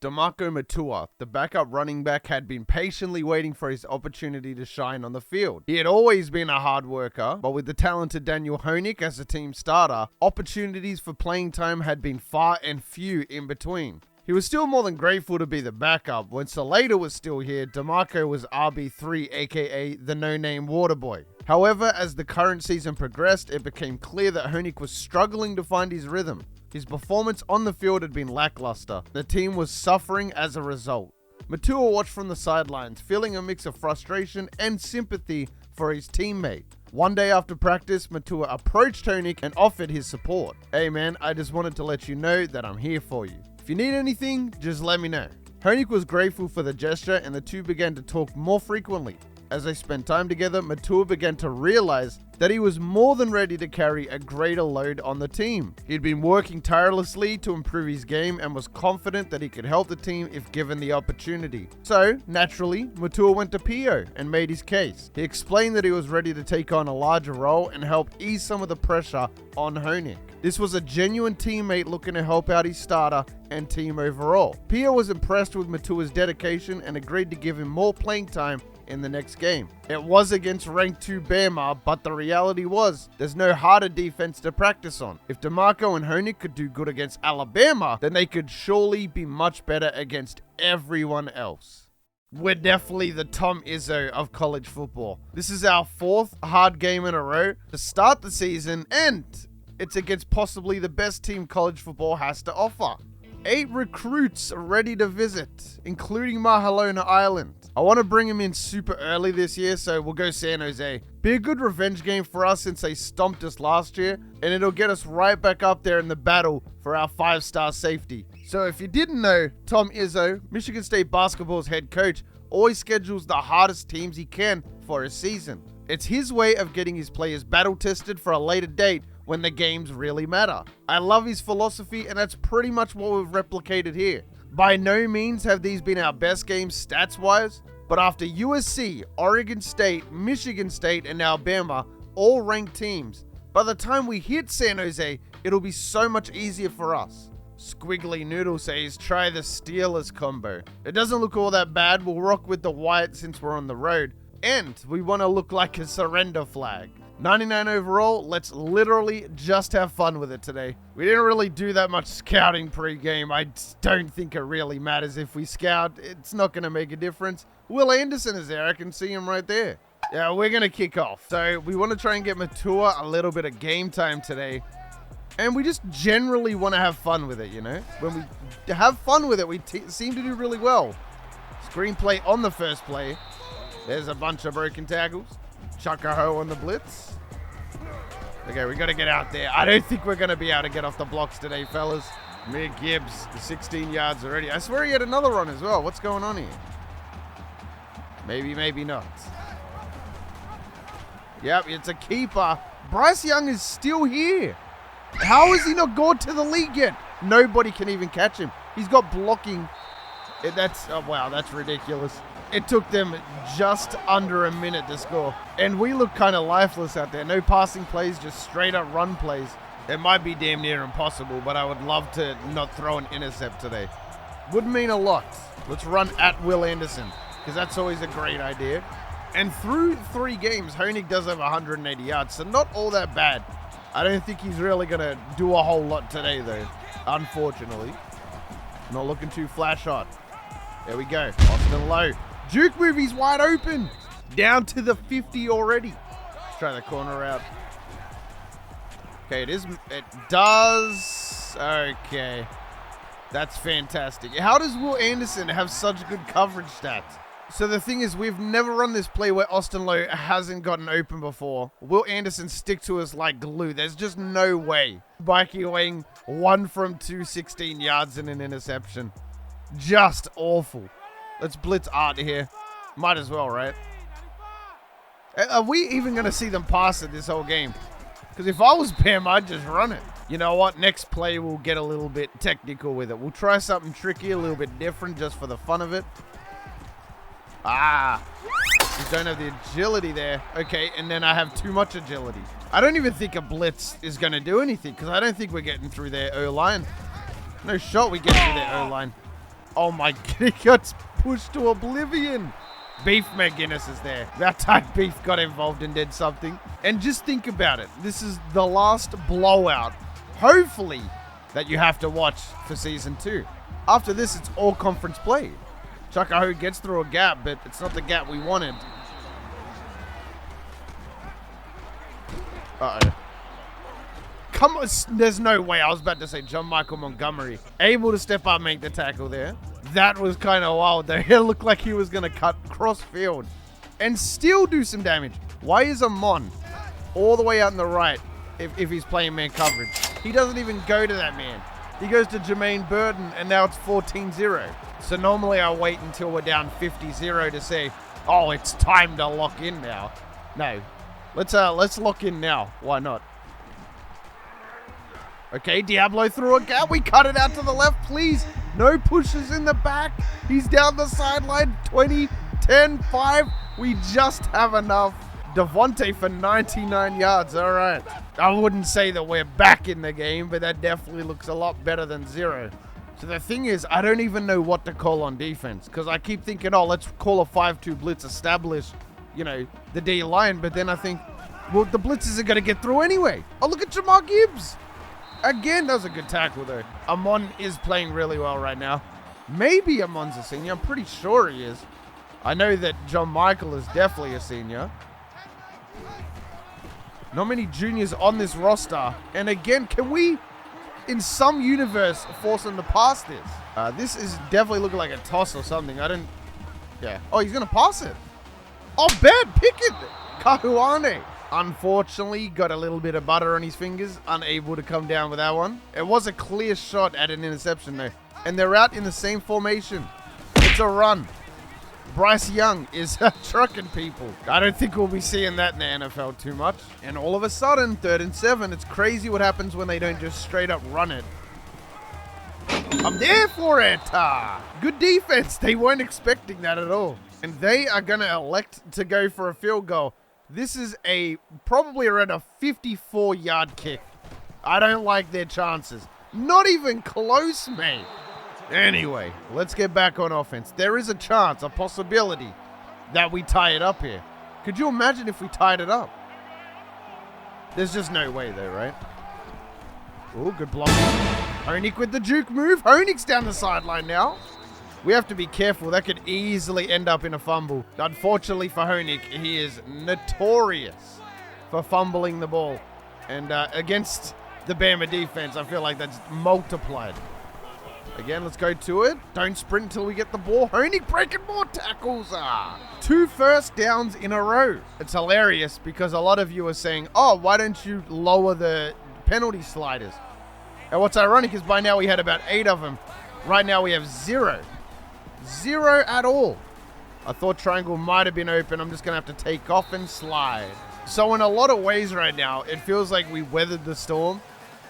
DeMarco Matua, the backup running back, had been patiently waiting for his opportunity to shine on the field. He had always been a hard worker, but with the talented Daniel Honig as the team starter, opportunities for playing time had been far and few in between. He was still more than grateful to be the backup. When Slater was still here, DeMarco was RB3, aka the no-name Waterboy. However, as the current season progressed, it became clear that Honig was struggling to find his rhythm. His performance on the field had been lackluster. The team was suffering as a result. Matua watched from the sidelines, feeling a mix of frustration and sympathy for his teammate. One day after practice, Matua approached Honig and offered his support. "Hey man, I just wanted to let you know that I'm here for you. If you need anything, just let me know." Honig was grateful for the gesture and the two began to talk more frequently. As they spent time together, Matua began to realize that he was more than ready to carry a greater load on the team. He'd been working tirelessly to improve his game and was confident that he could help the team if given the opportunity. So, naturally, Matua went to Pio and made his case. He explained that he was ready to take on a larger role and help ease some of the pressure on Honig. This was a genuine teammate looking to help out his starter and team overall. Pio was impressed with Matua's dedication and agreed to give him more playing time in the next game. It was against ranked 2 BAMA, but the reality was there's no harder defense to practice on. If DeMarco and Honig could do good against Alabama, then they could surely be much better against everyone else. We're definitely the Tom Izzo of college football. This is our 4th hard game in a row to start the season, and it's against possibly the best team college football has to offer. 8 recruits ready to visit, including Mahalona Island. I want to bring him in super early this year, so we'll go San Jose. Be a good revenge game for us since they stomped us last year, and it'll get us right back up there in the battle for our 5-star safety. So if you didn't know, Tom Izzo, Michigan State basketball's head coach, always schedules the hardest teams he can for a season. It's his way of getting his players battle tested for a later date when the games really matter. I love his philosophy, and that's pretty much what we've replicated here. By no means have these been our best games stats-wise, but after USC, Oregon State, Michigan State, and now Bama, all ranked teams, by the time we hit San Jose, it'll be so much easier for us. Squiggly Noodle says, try the Steelers combo. It doesn't look all that bad. We'll rock with the white since we're on the road, and we want to look like a surrender flag. 99 overall, let's literally just have fun with it today. We didn't really do that much scouting pre-game. I don't think it really matters if we scout. It's not going to make a difference. Will Anderson is there. I can see him right there. Yeah, we're going to kick off. So we want to try and get Matua a little bit of game time today. And we just generally want to have fun with it, you know? When we have fun with it, we seem to do really well. Screenplay on the first play. There's a bunch of broken tackles. Chuck a hoe on the blitz. Okay, we got to get out there. I don't think we're going to be able to get off the blocks today, fellas. Mir Gibbs, 16 yards already. I swear he had another run as well. What's going on here? Maybe, maybe not. Yep, it's a keeper. Bryce Young is still here. How is he not gone to the league yet? Nobody can even catch him. He's got blocking. Oh, wow, that's ridiculous. It took them just under a minute to score. And we look kind of lifeless out there. No passing plays, just straight up run plays. It might be damn near impossible, but I would love to not throw an intercept today. Would mean a lot. Let's run at Will Anderson, because that's always a great idea. And through 3 games, Honig does have 180 yards, so not all that bad. I don't think he's really going to do a whole lot today, though, unfortunately. Not looking too flash hot. There we go. Austin Lowe. Juke movie's wide open. Down to the 50 already. Let's try the corner route. Okay, it does. Okay. That's fantastic. How does Will Anderson have such good coverage stats? So the thing is, we've never run this play where Austin Lowe hasn't gotten open before. Will Anderson stick to us like glue? There's just no way. Biking Wing, 1 from 2, 16 yards and an interception. Just awful. Let's blitz Art here. Might as well, right? Are we even going to see them pass it this whole game? Because if I was Pam, I'd just run it. You know what? Next play, we'll get a little bit technical with it. We'll try something tricky, a little bit different, just for the fun of it. Ah. We don't have the agility there. Okay, and then I have too much agility. I don't even think a blitz is going to do anything, because I don't think we're getting through their O-line. No shot we get through their O-line. Oh my God, he got pushed to oblivion. Beef McGuinness is there. That time Beef got involved and did something. And just think about it. This is the last blowout, hopefully, that you have to watch for Season 2. After this, it's all conference play. Chuckahoe gets through a gap, but it's not the gap we wanted. Uh-oh. Come on, there's no way. I was about to say John Michael Montgomery. Able to step up and make the tackle there. That was kind of wild though. It looked like he was going to cut cross field and still do some damage. Why is Amon all the way out in the right if he's playing man coverage? He doesn't even go to that man. He goes to Jermaine Burton and now it's 14-0. So normally I wait until we're down 50-0 to say, oh, it's time to lock in now. No, let's lock in now. Why not? Okay, Diablo threw a gap. We cut it out to the left, please. No pushes in the back. He's down the sideline. 20, 10, 5. We just have enough. Devontae for 99 yards. All right. I wouldn't say that we're back in the game, but that definitely looks a lot better than 0. So the thing is, I don't even know what to call on defense because I keep thinking, oh, let's call a 5-2 blitz, establish, you know, the D line. But then I think, well, the blitzes are going to get through anyway. Oh, look at Jamar Gibbs. Again, that was a good tackle, though. Amon is playing really well right now. Maybe Amon's a senior. I'm pretty sure he is. I know that John Michael is definitely a senior. Not many juniors on this roster. And again, can we, in some universe, force him to pass this? This is definitely looking like a toss or something. I don't... Yeah. Oh, he's going to pass it. Oh, bad pick it. Kahuane. Unfortunately, got a little bit of butter on his fingers. Unable to come down with that one. It was a clear shot at an interception, though. And they're out in the same formation. It's a run. Bryce Young is trucking people. I don't think we'll be seeing that in the NFL too much. And all of a sudden, 3rd and 7. It's crazy what happens when they don't just straight up run it. I'm there for it. Good defense. They weren't expecting that at all. And they are going to elect to go for a field goal. This is probably around a 54-yard kick. I don't like their chances. Not even close, mate. Anyway, let's get back on offense. There is a chance, a possibility that we tie it up here. Could you imagine if we tied it up? There's just no way though, right? Oh, good block. Honig with the juke move. Honig's down the sideline now. We have to be careful. That could easily end up in a fumble. Unfortunately for Honig, he is notorious for fumbling the ball. And against the Bama defense, I feel like that's multiplied. Again, let's go to it. Don't sprint until we get the ball. Honig breaking more tackles. 2 first downs in a row. It's hilarious because a lot of you are saying, oh, why don't you lower the penalty sliders? And what's ironic is by now we had about 8 of them. Right now we have 0. 0 at all. I thought triangle might have been open. I'm just going to have to take off and slide. So in a lot of ways right now, it feels like we weathered the storm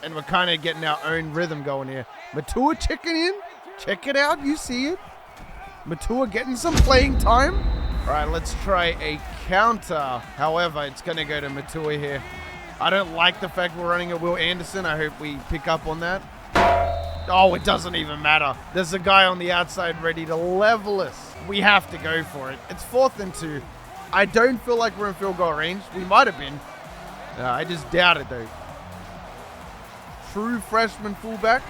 and we're kind of getting our own rhythm going here. Matua checking in. Check it out. You see it. Matua getting some playing time. All right, let's try a counter. However, it's going to go to Matua here. I don't like the fact we're running a Will Anderson. I hope we pick up on that. Oh, it doesn't even matter. There's a guy on the outside ready to level us. We have to go for it. It's 4th and 2. I don't feel like we're in field goal range. We might have been. I just doubt it, though. True freshman fullback.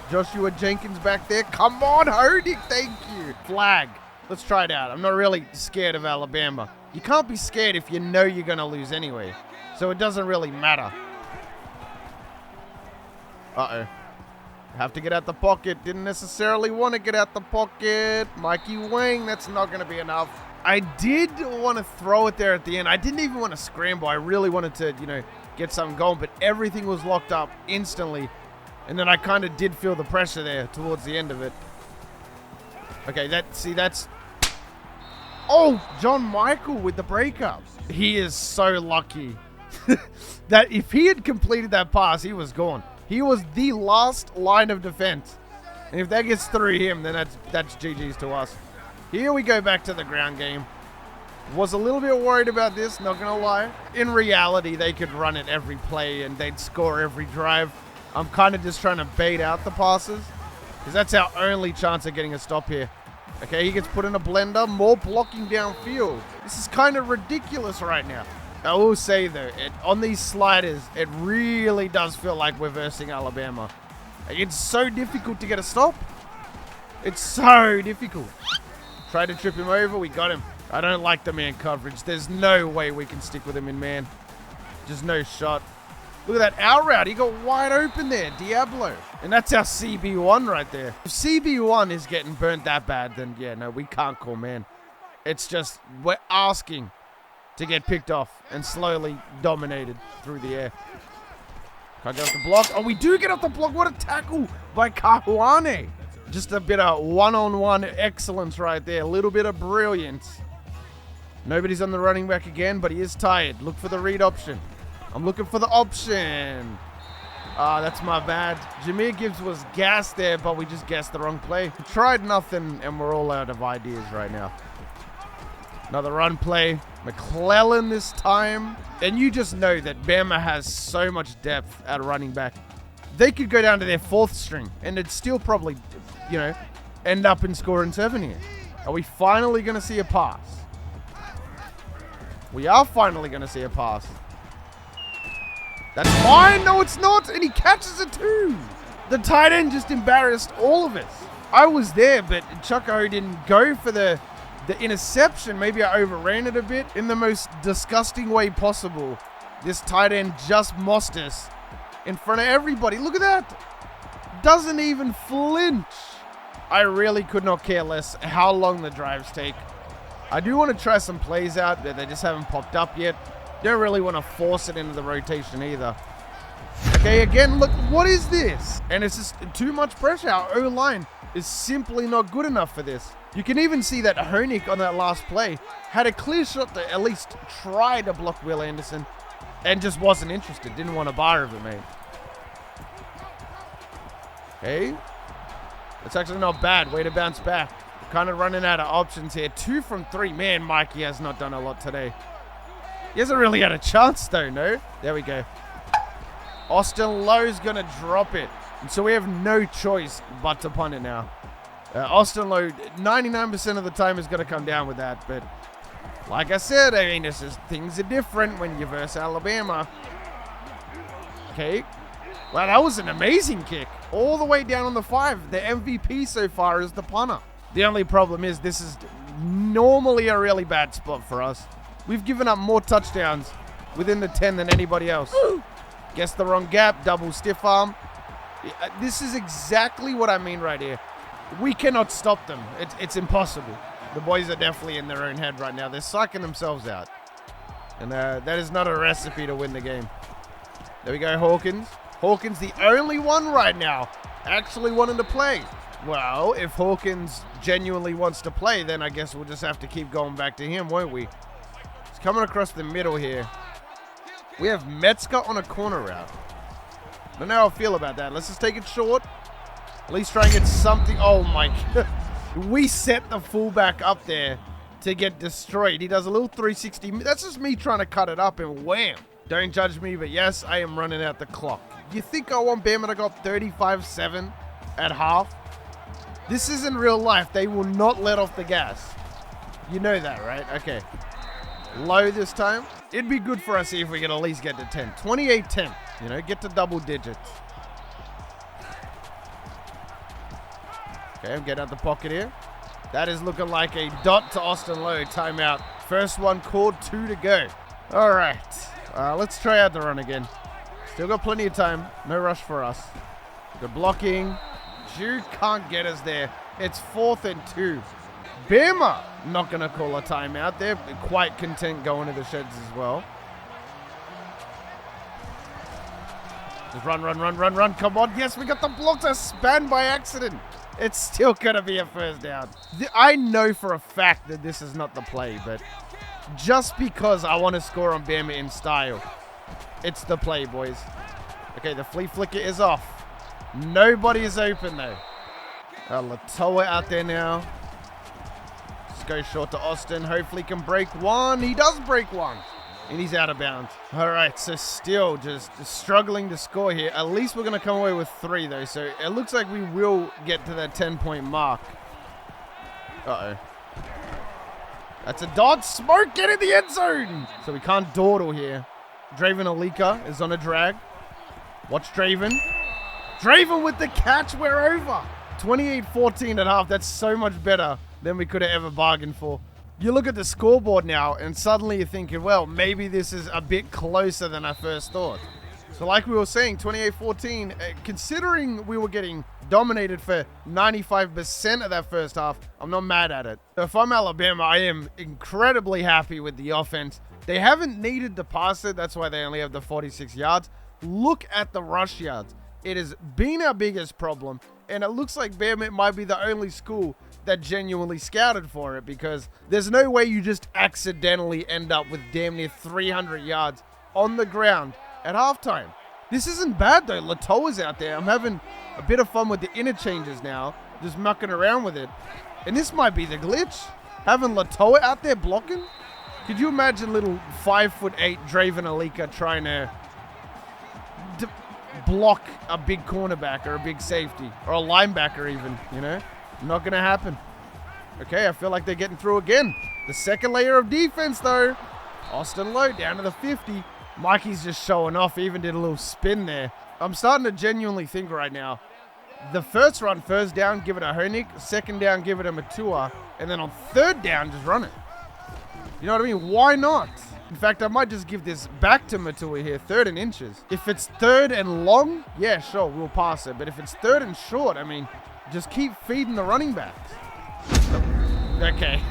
Joshua Jenkins back there. Come on, Honig. Thank you. Flag. Let's try it out. I'm not really scared of Alabama. You can't be scared if you know you're going to lose anyway. So it doesn't really matter. Uh-oh. Have to get out the pocket. Didn't necessarily want to get out the pocket. Mikey Wang, that's not going to be enough. I did want to throw it there at the end. I didn't even want to scramble. I really wanted to, you know, get something going, but everything was locked up instantly. And then I kind of did feel the pressure there towards the end of it. Okay, that's... Oh, John Michael with the breakup. He is so lucky that if he had completed that pass, he was gone. He was the last line of defense. And if that gets through him, then that's GG's to us. Here we go back to the ground game. Was a little bit worried about this, not going to lie. In reality, they could run it every play and they'd score every drive. I'm kind of just trying to bait out the passes. Because that's our only chance of getting a stop here. Okay, he gets put in a blender. More blocking downfield. This is kind of ridiculous right now. I will say, though, on these sliders, it really does feel like we're versing Alabama. It's so difficult to get a stop. It's so difficult. Tried to trip him over. We got him. I don't like the man coverage. There's no way we can stick with him in man. Just no shot. Look at that out route. He got wide open there. Diablo. And that's our CB1 right there. If CB1 is getting burnt that bad, then yeah, no, we can't call man. It's just, we're asking to get picked off and slowly dominated through the air. Can't get off the block. Oh, we do get off the block. What a tackle by Kahuane. Just a bit of one-on-one excellence right there. A little bit of brilliance. Nobody's on the running back again, but he is tired. Look for the read option. I'm looking for the option. Ah, that's my bad. Jameer Gibbs was gassed there, but we just guessed the wrong play. We tried nothing, and we're all out of ideas right now. Another run play. McClellan this time. And you just know that Bama has so much depth at running back. They could go down to their 4th string, and it'd still probably, you know, end up in scoring 7 here. Are we finally going to see a pass? We are finally going to see a pass. That's mine. No, it's not. And he catches it too. The tight end just embarrassed all of us. I was there, but Chucko didn't go for the interception. Maybe I overran it a bit. In the most disgusting way possible, this tight end just mossed us in front of everybody. Look at that. Doesn't even flinch. I really could not care less how long the drives take. I do want to try some plays out, but they just haven't popped up yet. Don't really want to force it into the rotation either. Okay, again, look, what is this? And it's just too much pressure. Our O-line is simply not good enough for this. You can even see that Honig on that last play had a clear shot to at least try to block Will Anderson and just wasn't interested. Didn't want a bar of it, mate. Okay. That's actually not bad. Way to bounce back. Kind of running out of options here. 2 from 3. Man, Mikey has not done a lot today. He hasn't really had a chance, though, no? There we go. Austin Lowe's going to drop it. And so we have no choice but to punt it now. Austin Lowe, 99% of the time is going to come down with that. But like I said, I mean, it's just, things are different when you verse Alabama. Okay. Wow, that was an amazing kick. All the way down on the 5. The MVP so far is the punter. The only problem is this is normally a really bad spot for us. We've given up more touchdowns within the 10 than anybody else. Guess the wrong gap. Double stiff arm. This is exactly what I mean right here. We cannot stop them. It's impossible. The boys are definitely in their own head right now. They're psyching themselves out. And that is not a recipe to win the game. There we go, Hawkins. Hawkins, the only one right now actually wanting to play. Well, if Hawkins genuinely wants to play, then I guess we'll just have to keep going back to him, won't we? He's coming across the middle here. We have Metzger on a corner route. I don't know how I feel about that. Let's just take it short. At least try and get something. Oh, my God. We set the fullback up there to get destroyed. He does a little 360. That's just me trying to cut it up, and wham. Don't judge me, but yes, I am running out the clock. You think I want Bama to go 35-7 at half? This isn't real life. They will not let off the gas. You know that, right? Okay. Low this time. It'd be good for us if we could at least get to 10. 28-10. You know, get to double digits. Okay, I'm getting out the pocket here. That is looking like a dot to Austin Lowe. Timeout. First one called, 2 to go. All right. Let's try out the run again. Still got plenty of time. No rush for us. Good blocking. Jude can't get us there. It's 4th and 2. Bama not going to call a timeout. They're quite content going to the sheds as well. Just run, run, run, run, run. Come on. Yes, we got the block to span by accident. It's still going to be a first down. I know for a fact that this is not the play, but just because I want to score on Bama in style, it's the play, boys. Okay, the flea flicker is off. Nobody is open, though. Latoa out there now. Just go short to Austin. Hopefully can break one. He does break one. And he's out of bounds. All right, so still just struggling to score here. At least we're going to come away with 3, though. So it looks like we will get to that 10-point mark. Uh-oh. That's a dot. Smoke, get in the end zone. So we can't dawdle here. Draven Alika is on a drag. Watch Draven. Draven with the catch. We're over. 28-14 at half. That's so much better than we could have ever bargained for. You look at the scoreboard now, and suddenly you're thinking, well, maybe this is a bit closer than I first thought. So like we were saying, 28-14, considering we were getting dominated for 95% of that first half, I'm not mad at it. So if I'm Alabama, I am incredibly happy with the offense. They haven't needed to pass it. That's why they only have the 46 yards. Look at the rush yards. It has been our biggest problem, and it looks like Bama might be the only school that genuinely scouted for it, because there's no way you just accidentally end up with damn near 300 yards on the ground at halftime. This isn't bad though. Latoa's out there. I'm having a bit of fun with the interchanges now, just mucking around with it. And this might be the glitch. Having Latoa out there blocking. Could you imagine little 5'8" Draven Alika trying to block a big cornerback or a big safety or a linebacker even, you know? Not going to happen. Okay, I feel like they're getting through again. The second layer of defense, though. Austin Lowe down to the 50. Mikey's just showing off. Even did a little spin there. I'm starting to genuinely think right now. The first run, first down, give it a Honig. Second down, give it a Matua. And then on third down, just run it. You know what I mean? Why not? In fact, I might just give this back to Matua here. 3rd and inches. If it's 3rd and long, yeah, sure, we'll pass it. But if it's 3rd and short, I mean, just keep feeding the running backs. Okay.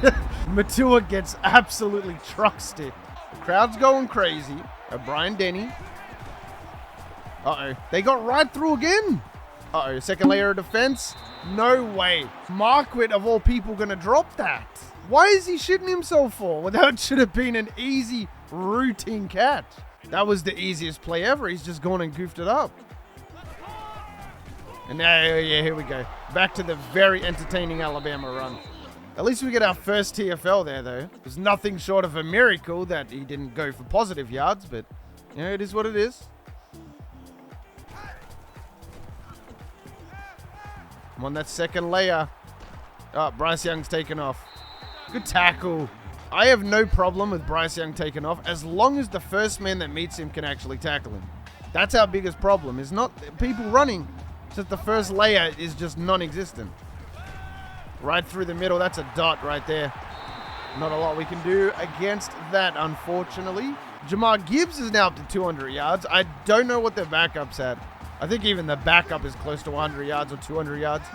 Matua gets absolutely truck stick. The crowd's going crazy. Brian Denny. Uh-oh. They got right through again. Uh-oh. Second layer of defense. No way. Marquardt, of all people, going to drop that. Why is he shitting himself for? Well, that should have been an easy routine catch. That was the easiest play ever. He's just gone and goofed it up. And now, yeah, here we go. Back to the very entertaining Alabama run. At least we get our first TFL there, though. It was nothing short of a miracle that he didn't go for positive yards, but, you know, it is what it is. I'm on that second layer. Oh, Bryce Young's taken off. Good tackle. I have no problem with Bryce Young taking off as long as the first man that meets him can actually tackle him. That's our biggest problem. It's not people running. It's just the first layer is just non-existent. Right through the middle. That's a dot right there. Not a lot we can do against that, unfortunately. Jamar Gibbs is now up to 200 yards. I don't know what their backup's at. I think even the backup is close to 100 yards or 200 yards.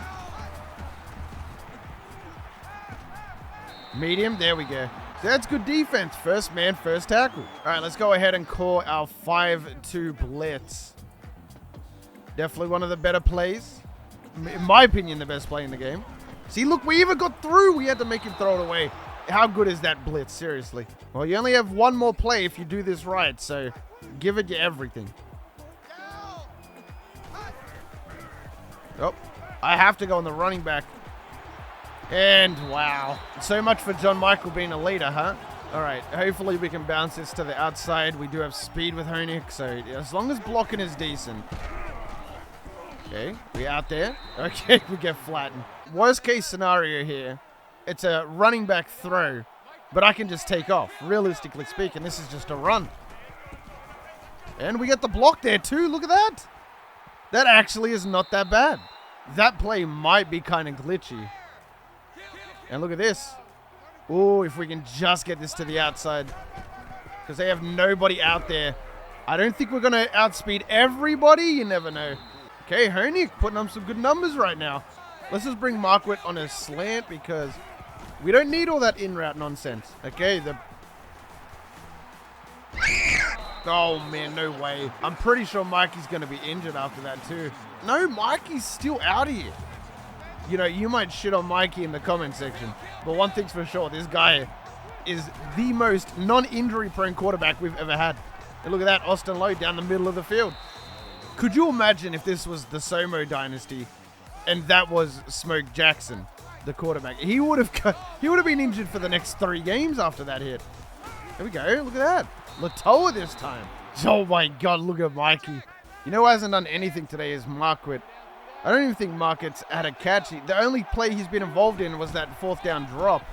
Medium. There we go. That's good defense. First man, first tackle. All right, let's go ahead and call our 5-2 blitz. Definitely one of the better plays. In my opinion, the best play in the game. See, look, we even got through. We had to make him throw it away. How good is that blitz? Seriously. Well, you only have one more play if you do this right, so give it your everything. Oh, I have to go on the running back. And wow. So much for John Michael being a leader, huh? All right, hopefully we can bounce this to the outside. We do have speed with Honig, so as long as blocking is decent. Okay, we out there. Okay, we get flattened. Worst case scenario here, it's a running back throw, but I can just take off. Realistically speaking, this is just a run. And we get the block there too. Look at that. That actually is not that bad. That play might be kind of glitchy. And look at this. Oh, if we can just get this to the outside. Because they have nobody out there. I don't think we're going to outspeed everybody. You never know. Okay, Honig putting up some good numbers right now. Let's just bring Marquardt on a slant because we don't need all that in-route nonsense. Okay, oh, man, no way. I'm pretty sure Mikey's going to be injured after that, too. No, Mikey's still out here. You know, you might shit on Mikey in the comment section, but one thing's for sure, this guy is the most non-injury prone quarterback we've ever had. And look at that, Austin Lowe down the middle of the field. Could you imagine if this was the Somo Dynasty and that was Smoke Jackson, the quarterback? He would have been injured for the next 3 games after that hit. There we go. Look at that. Latoa this time. Oh my God, look at Mikey. You know who hasn't done anything today is Marquardt. I don't even think Marquardt's had a catch. The only play he's been involved in was that 4th down drop.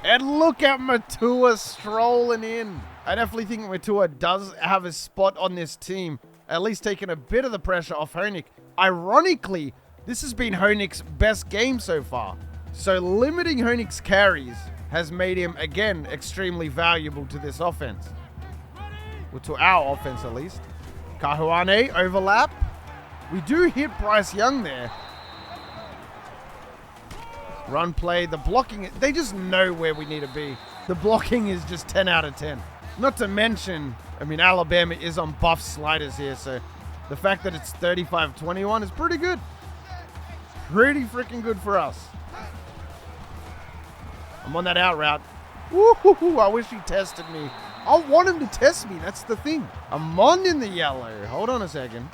And look at Matua strolling in. I definitely think Matua does have a spot on this team, at least taking a bit of the pressure off Honig. Ironically, this has been Honig's best game so far. So limiting Honig's carries has made him, again, extremely valuable to this offense. Well, to our offense, at least. Kahuane, overlap. We do hit Bryce Young there. Run play, the blocking, they just know where we need to be. The blocking is just 10 out of 10. Not to mention, I mean, Alabama is on buff sliders here, so the fact that it's 35-21 is pretty good. Pretty freaking good for us. I'm on that out route. Woo-hoo-hoo, I wish he tested me. I want him to test me, that's the thing. Amon in the yellow. Hold on a second.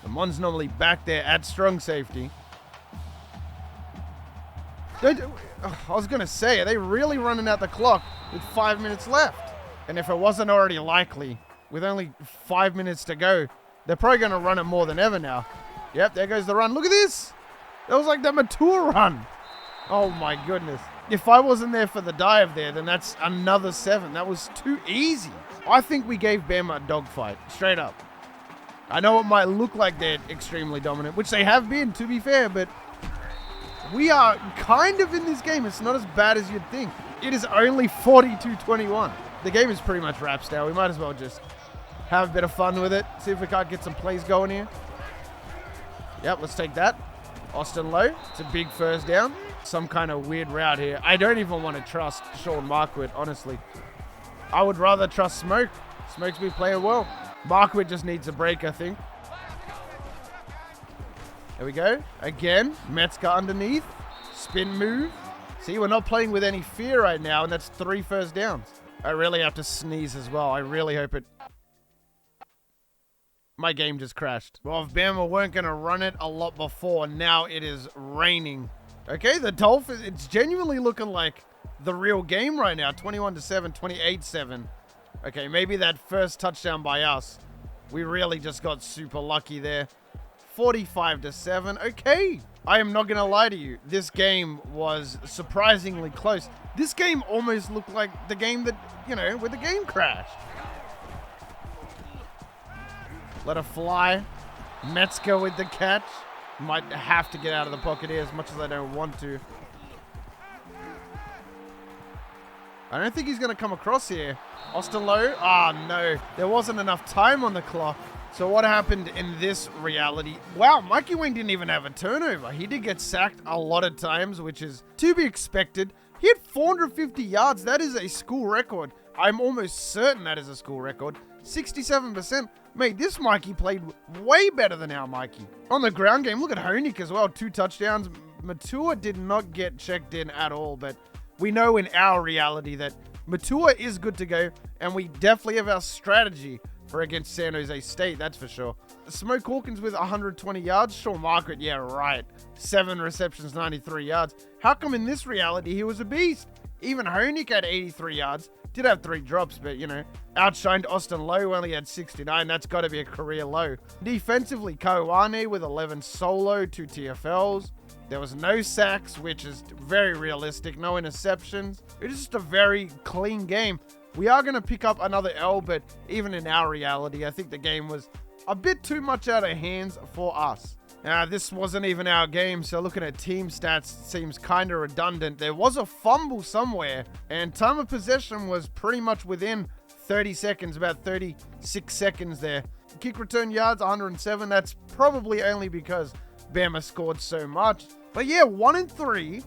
Amon's normally back there at strong safety. I was going to say, are they really running out the clock with 5 minutes left? And if it wasn't already likely, with only 5 minutes to go, they're probably going to run it more than ever now. Yep, there goes the run. Look at this. That was like the Mature run. Oh my goodness. If I wasn't there for the dive there, then that's another 7. That was too easy. I think we gave BAMA a dogfight, straight up. I know it might look like they're extremely dominant, which they have been, to be fair, but we are kind of in this game. It's not as bad as you'd think. It is only 42-21. The game is pretty much wraps now. We might as well just have a bit of fun with it. See if we can't get some plays going here. Yep, let's take that. Austin Lowe. It's a big first down. Some kind of weird route here. I don't even want to trust Sean Marquardt, honestly. I would rather trust Smoke. Smoke's been playing well. Marquardt just needs a break, I think. There we go. Again, Metzger underneath. Spin move. See, we're not playing with any fear right now, and that's 3 first downs. I really have to sneeze as well. I really hope it... My game just crashed. Well, if Bama weren't going to run it a lot before, now it is raining. Okay, the Dolphins, it's genuinely looking like the real game right now. 21-7, 28-7. Okay, maybe that first touchdown by us. We really just got super lucky there. 45-7. Okay. I am not going to lie to you. This game was surprisingly close. This game almost looked like the game that, you know, where the game crashed. Let her fly. Metzger with the catch. Might have to get out of the pocket here as much as I don't want to. I don't think he's going to come across here. Austin Lowe. Ah, no. There wasn't enough time on the clock. So what happened in this reality? Wow, Mikey Wing didn't even have a turnover. He did get sacked a lot of times, which is to be expected. He had 450 yards. That is a school record. I'm almost certain that is a school record. 67%. Mate, this Mikey played way better than our Mikey. On the ground game, look at Honig as well. 2 touchdowns. Matua did not get checked in at all, but we know in our reality that Matua is good to go, and we definitely have our strategy for against San Jose State, that's for sure. Smoke Hawkins with 120 yards. Sean Marquardt, yeah, right. 7 receptions, 93 yards. How come in this reality he was a beast? Even Honig had 83 yards. Did have 3 drops, but, you know, outshined Austin Lowe, only had 69. That's got to be a career low. Defensively, Kahuane with 11 solo, 2 TFLs. There was no sacks, which is very realistic. No interceptions. It is just a very clean game. We are going to pick up another L, but even in our reality, I think the game was a bit too much out of hands for us. Now, this wasn't even our game, so looking at team stats seems kind of redundant. There was a fumble somewhere, and time of possession was pretty much within 30 seconds, about 36 seconds there. Kick return yards, 107. That's probably only because Bama scored so much. But yeah, 1-3.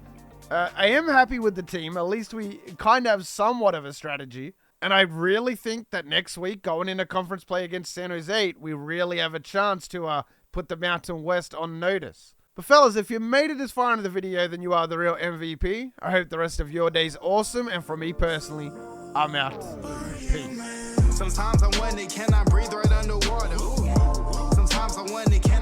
I am happy with the team. At least we kind of have somewhat of a strategy. And I really think that next week, going into conference play against San Jose, we really have a chance to put the Mountain West on notice. But fellas, if you made it this far into the video, then you are the real MVP. I hope the rest of your day's awesome. And for me personally, I'm out. Peace. Sometimes I wonder, can I breathe right underwater? Sometimes I wonder, can